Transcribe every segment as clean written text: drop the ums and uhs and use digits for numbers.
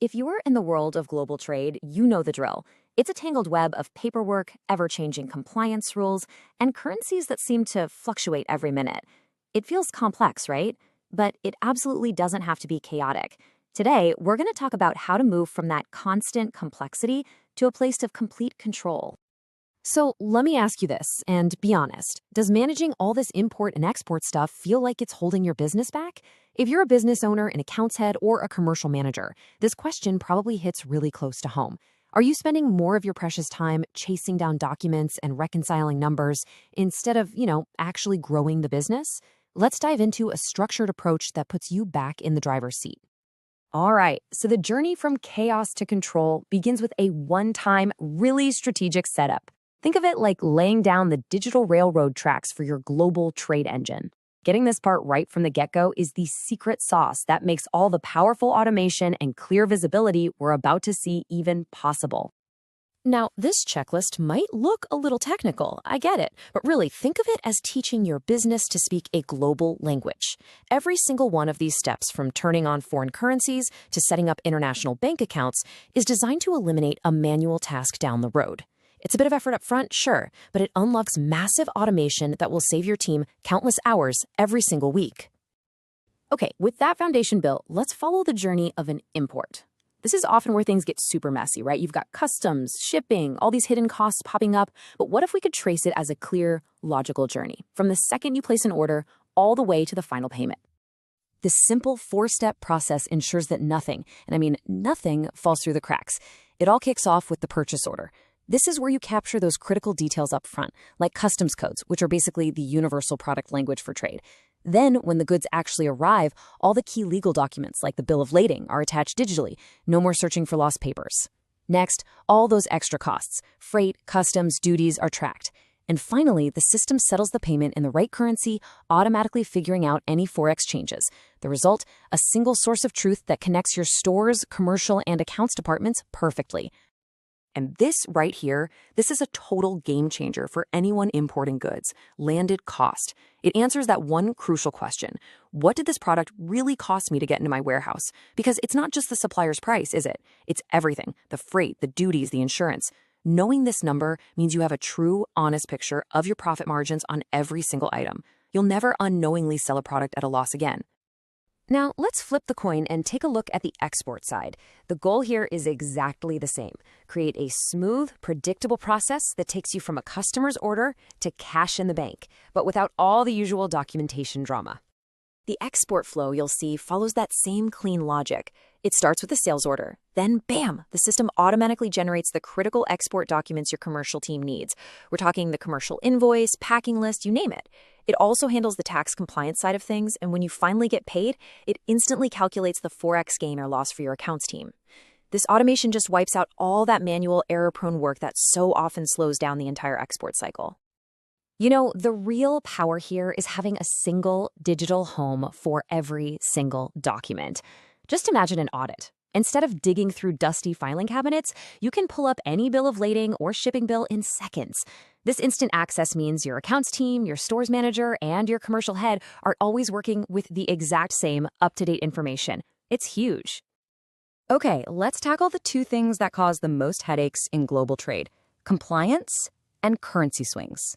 If you're in the world of global trade, you know the drill. It's a tangled web of paperwork, ever-changing compliance rules, and currencies that seem to fluctuate every minute. It feels complex, right? But it absolutely doesn't have to be chaotic. Today, we're going to talk about how to move from that constant complexity to a place of complete control. So let me ask you this, and be honest. Does managing all this import and export stuff feel like it's holding your business back? If you're a business owner, an accounts head, or a commercial manager, this question probably hits really close to home. Are you spending more of your precious time chasing down documents and reconciling numbers instead of, actually growing the business? Let's dive into a structured approach that puts you back in the driver's seat. All right, so the journey from chaos to control begins with a one-time, really strategic setup. Think of it like laying down the digital railroad tracks for your global trade engine. Getting this part right from the get-go is the secret sauce that makes all the powerful automation and clear visibility we're about to see even possible. Now, this checklist might look a little technical, I get it, but really think of it as teaching your business to speak a global language. Every single one of these steps, from turning on foreign currencies to setting up international bank accounts, is designed to eliminate a manual task down the road. It's a bit of effort up front, sure, but it unlocks massive automation that will save your team countless hours every single week. Okay, with that foundation built, let's follow the journey of an import. This is often where things get super messy, right? You've got customs, shipping, all these hidden costs popping up, but what if we could trace it as a clear, logical journey, from the second you place an order all the way to the final payment? This simple four-step process ensures that nothing, and I mean nothing, falls through the cracks. It all kicks off with the purchase order. This is where you capture those critical details up front, like customs codes, which are basically the universal product language for trade. Then, when the goods actually arrive, all the key legal documents, like the bill of lading, are attached digitally. No more searching for lost papers. Next, all those extra costs, freight, customs, duties, are tracked. And finally, the system settles the payment in the right currency, automatically figuring out any Forex changes. The result, a single source of truth that connects your stores, commercial, and accounts departments perfectly. And this right here, this is a total game changer for anyone importing goods: landed cost. It answers that one crucial question: what did this product really cost me to get into my warehouse? Because it's not just the supplier's price, is it? It's everything: the freight, the duties, the insurance. Knowing this number means you have a true, honest picture of your profit margins on every single item. You'll never unknowingly sell a product at a loss again. Now, let's flip the coin and take a look at the export side. The goal here is exactly the same: create a smooth, predictable process that takes you from a customer's order to cash in the bank, but without all the usual documentation drama. The export flow, you'll see, follows that same clean logic. It starts with a sales order. Then, bam, the system automatically generates the critical export documents your commercial team needs. We're talking the commercial invoice, packing list, you name it. It also handles the tax compliance side of things, and when you finally get paid, it instantly calculates the Forex gain or loss for your accounts team. This automation just wipes out all that manual, error-prone work that so often slows down the entire export cycle. The real power here is having a single digital home for every single document. Just imagine an audit. Instead of digging through dusty filing cabinets, you can pull up any bill of lading or shipping bill in seconds. This instant access means your accounts team, your stores manager, and your commercial head are always working with the exact same up-to-date information. It's huge. Okay, let's tackle the two things that cause the most headaches in global trade: compliance and currency swings.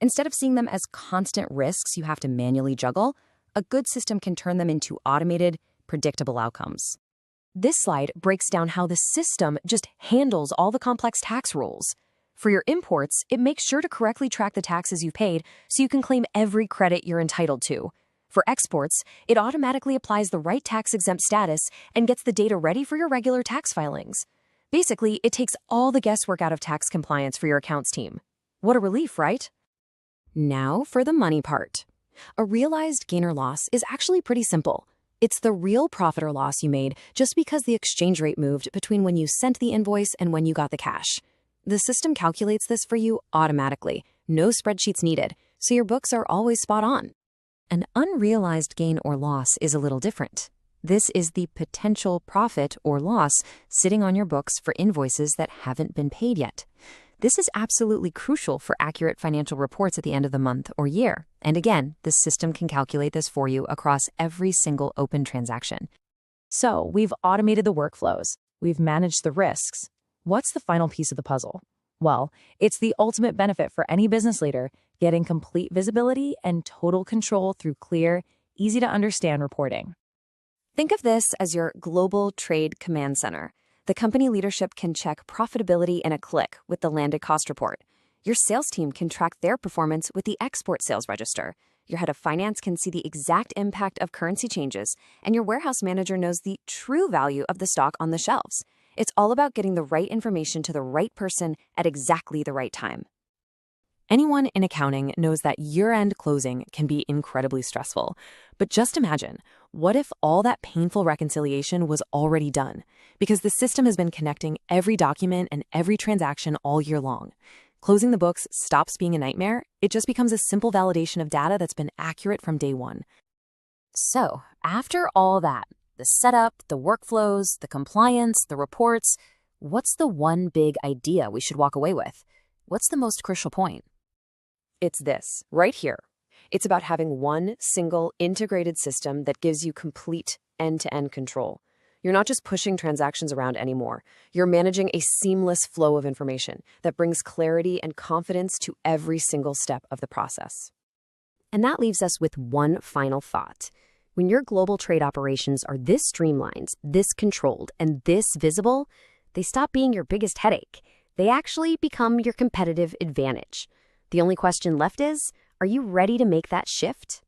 Instead of seeing them as constant risks you have to manually juggle, a good system can turn them into automated, predictable outcomes. This slide breaks down how the system just handles all the complex tax rules. For your imports, it makes sure to correctly track the taxes you've paid so you can claim every credit you're entitled to. For exports, it automatically applies the right tax-exempt status and gets the data ready for your regular tax filings. Basically, it takes all the guesswork out of tax compliance for your accounts team. What a relief, right? Now for the money part. A realized gain or loss is actually pretty simple. It's the real profit or loss you made just because the exchange rate moved between when you sent the invoice and when you got the cash. The system calculates this for you automatically, no spreadsheets needed, so your books are always spot on. An unrealized gain or loss is a little different. This is the potential profit or loss sitting on your books for invoices that haven't been paid yet. This is absolutely crucial for accurate financial reports at the end of the month or year. And again, the system can calculate this for you across every single open transaction. So we've automated the workflows. We've managed the risks. What's the final piece of the puzzle? Well, it's the ultimate benefit for any business leader, getting complete visibility and total control through clear, easy-to-understand reporting. Think of this as your global trade command center. The company leadership can check profitability in a click with the landed cost report. Your sales team can track their performance with the export sales register. Your head of finance can see the exact impact of currency changes, and your warehouse manager knows the true value of the stock on the shelves. It's all about getting the right information to the right person at exactly the right time. Anyone in accounting knows that year-end closing can be incredibly stressful. But just imagine, what if all that painful reconciliation was already done? Because the system has been connecting every document and every transaction all year long. Closing the books stops being a nightmare. It just becomes a simple validation of data that's been accurate from day one. So, after all that, the setup, the workflows, the compliance, the reports, what's the one big idea we should walk away with? What's the most crucial point? It's this, right here. It's about having one single integrated system that gives you complete end-to-end control. You're not just pushing transactions around anymore. You're managing a seamless flow of information that brings clarity and confidence to every single step of the process. And that leaves us with one final thought. When your global trade operations are this streamlined, this controlled, and this visible, they stop being your biggest headache. They actually become your competitive advantage. The only question left is, are you ready to make that shift?